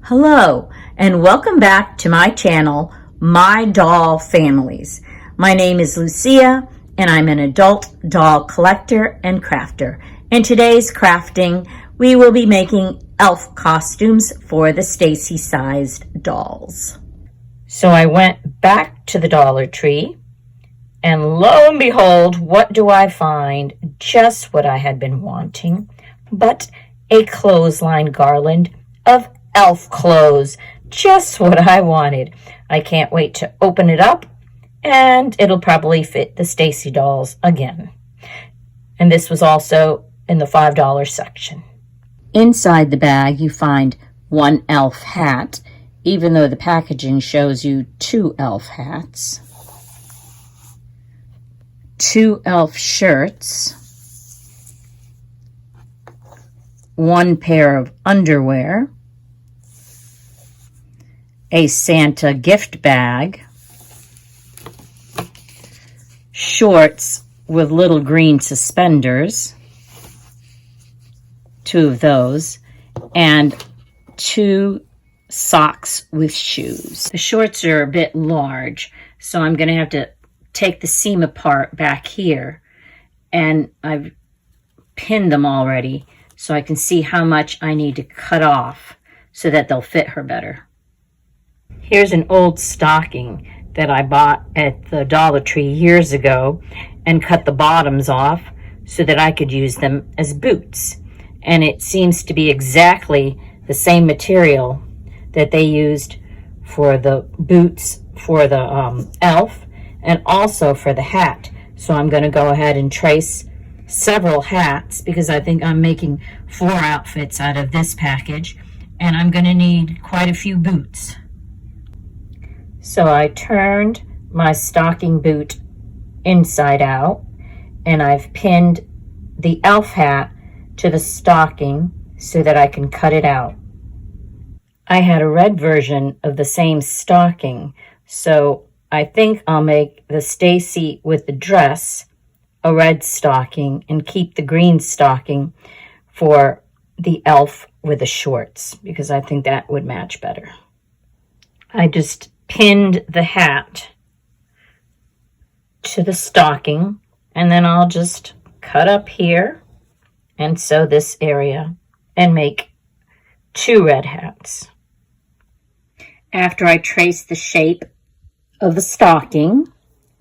Hello, and welcome back to my channel, My Doll Families. My name is Lucia, and I'm an adult doll collector and crafter. In today's crafting, we will be making elf costumes for the Stacy-sized dolls. So I went back to the Dollar Tree, and lo and behold, what do I find? Just what I had been wanting, but a clothesline garland of elf clothes. Just what I wanted. I can't wait to open it up, and it'll probably fit the Stacy dolls again. And this was also in the $5 section. Inside the bag, you find one elf hat, even though the packaging shows you 2 elf hats, 2 elf shirts, 1 pair of underwear, a Santa gift bag, shorts with little green suspenders, 2 of those, and 2 socks with shoes. The shorts are a bit large, so I'm going to have to take the seam apart back here, and I've pinned them already so I can see how much I need to cut off so that they'll fit her better. Here's an old stocking that I bought at the Dollar Tree years ago and cut the bottoms off so that I could use them as boots. And it seems to be exactly the same material that they used for the boots for the elf and also for the hat. So I'm going to go ahead and trace several hats because I think I'm making 4 outfits out of this package, and I'm going to need quite a few boots. So I turned my stocking boot inside out, and I've pinned the elf hat to the stocking so that I can cut it out. I had a red version of the same stocking, so I think I'll make the Stacy with the dress a red stocking and keep the green stocking for the elf with the shorts because I think that would match better. I just pinned the hat to the stocking, and then I'll just cut up here and sew this area and make 2 red hats. After I traced the shape of the stocking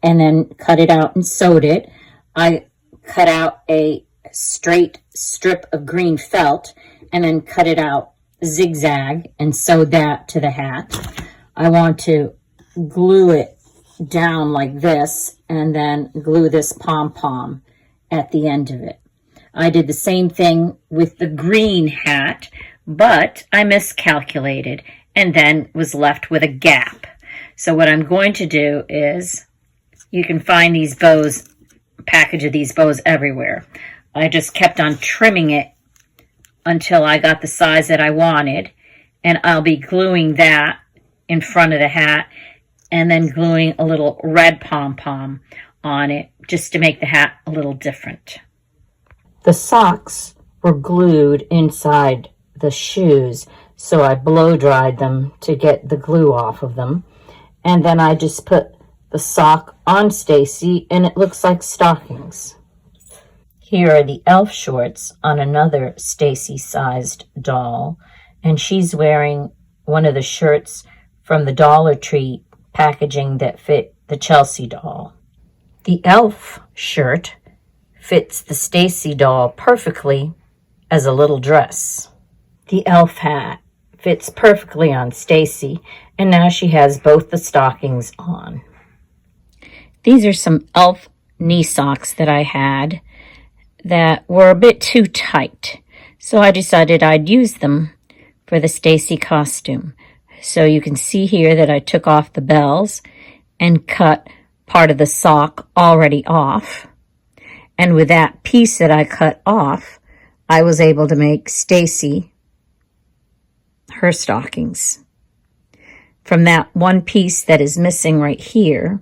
and then cut it out and sewed it, I cut out a straight strip of green felt and then cut it out zigzag and sewed that to the hat. I want to glue it down like this and then glue this pom-pom at the end of it. I did the same thing with the green hat, but I miscalculated and then was left with a gap. So what I'm going to do is, you can find these bows, package of these bows everywhere. I just kept on trimming it until I got the size that I wanted, and I'll be gluing that in front of the hat and then gluing a little red pom-pom on it just to make the hat a little different. The socks were glued inside the shoes, so I blow dried them to get the glue off of them, and then I just put the sock on Stacy and it looks like stockings. Here are the elf shorts on another Stacy-sized doll, and she's wearing one of the shirts from the Dollar Tree packaging that fit the Chelsea doll. The elf shirt fits the Stacy doll perfectly as a little dress. The elf hat fits perfectly on Stacy, and now she has both the stockings on. These are some elf knee socks that I had that were a bit too tight, so I decided I'd use them for the Stacy costume. So you can see here that I took off the bells and cut part of the sock already off. And with that piece that I cut off, I was able to make Stacy her stockings. From that one piece that is missing right here,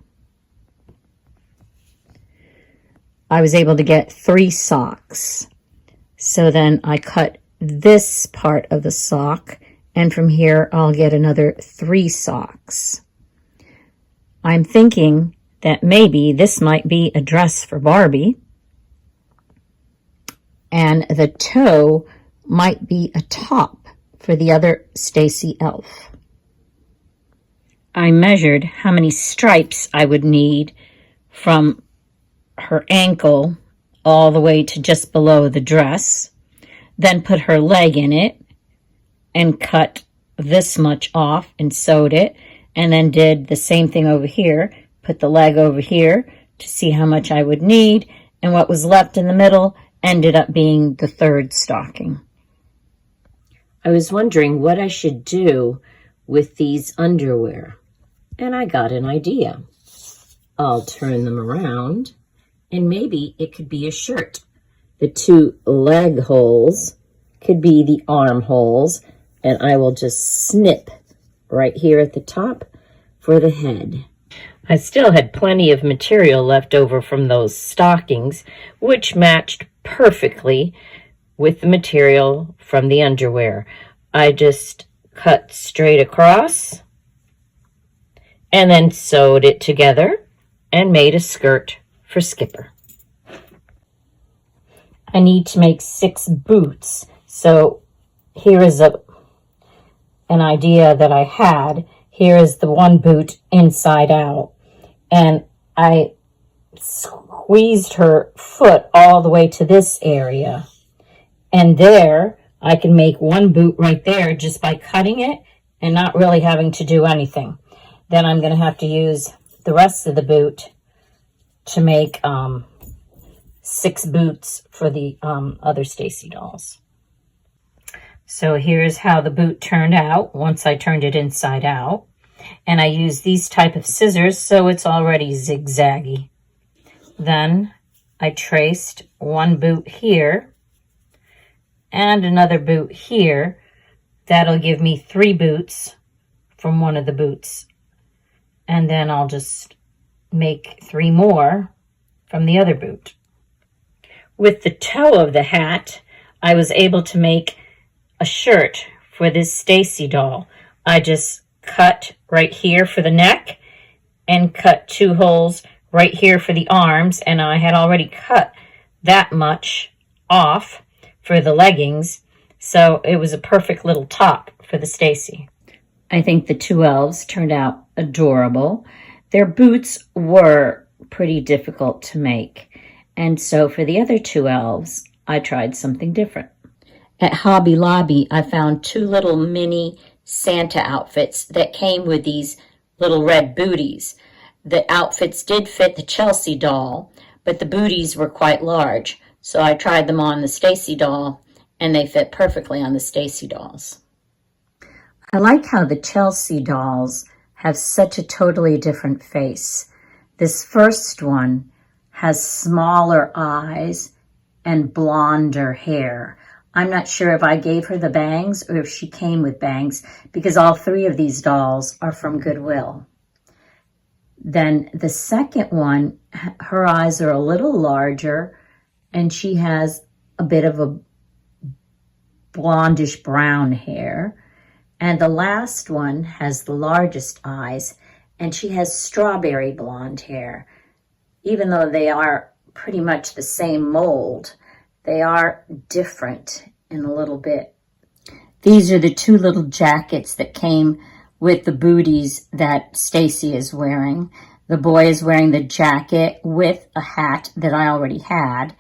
I was able to get 3 socks. So then I cut this part of the sock And from here, I'll get another 3 socks. I'm thinking that maybe this might be a dress for Barbie. And the toe might be a top for the other Stacy Elf. I measured how many stripes I would need from her ankle all the way to just below the dress, then put her leg in it and cut this much off and sewed it, and then did the same thing over here, put the leg over here to see how much I would need, and what was left in the middle ended up being the 3rd stocking. I was wondering what I should do with these underwear, and I got an idea. I'll turn them around, and maybe it could be a shirt. The 2 leg holes could be the arm holes, and I will just snip right here at the top for the head. I still had plenty of material left over from those stockings, which matched perfectly with the material from the underwear. I just cut straight across and then sewed it together and made a skirt for Skipper. I need to make 6 boots, so here is an idea that I had. Here is the 1 boot inside out, and I squeezed her foot all the way to this area, and there I can make 1 boot right there just by cutting it and not really having to do anything. Then I'm going to have to use the rest of the boot to make 6 boots for the other Stacy dolls. So here's how the boot turned out once I turned it inside out. And I used these type of scissors, so it's already zigzaggy. Then I traced 1 boot here and another boot here. That'll give me 3 boots from one of the boots. And then I'll just make 3 more from the other boot. With the toe of the hat, I was able to make a shirt for this Stacy doll. I just cut right here for the neck and cut 2 holes right here for the arms, and I had already cut that much off for the leggings, so it was a perfect little top for the Stacy. I think the 2 elves turned out adorable. Their boots were pretty difficult to make, and so for the other 2 elves, I tried something different. At Hobby Lobby, I found 2 little mini Santa outfits that came with these little red booties. The outfits did fit the Chelsea doll, but the booties were quite large, so I tried them on the Stacy doll, and they fit perfectly on the Stacy dolls. I like how the Chelsea dolls have such a totally different face. This first one has smaller eyes and blonder hair. I'm not sure if I gave her the bangs or if she came with bangs, because all 3 of these dolls are from Goodwill. Then the second one, her eyes are a little larger, and she has a bit of a blondish brown hair. And the last one has the largest eyes, and she has strawberry blonde hair. Even though they are pretty much the same mold, they are different in a little bit. These are the 2 little jackets that came with the booties that Stacy is wearing. The boy is wearing the jacket with a hat that I already had,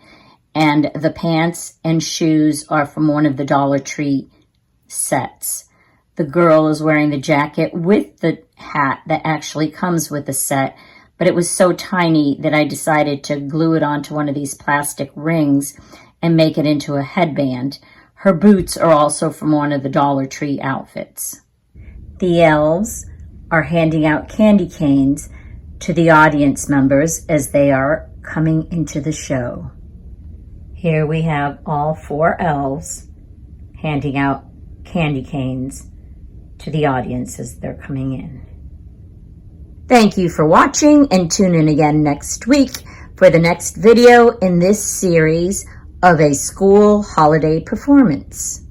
and the pants and shoes are from one of the Dollar Tree sets. The girl is wearing the jacket with the hat that actually comes with the set, but it was so tiny that I decided to glue it onto one of these plastic rings and make it into a headband. Her boots are also from one of the Dollar Tree outfits. The elves are handing out candy canes to the audience members as they are coming into the show. Here we have all 4 elves handing out candy canes to the audience as they're coming in. Thank you for watching, and tune in again next week for the next video in this series of a school holiday performance.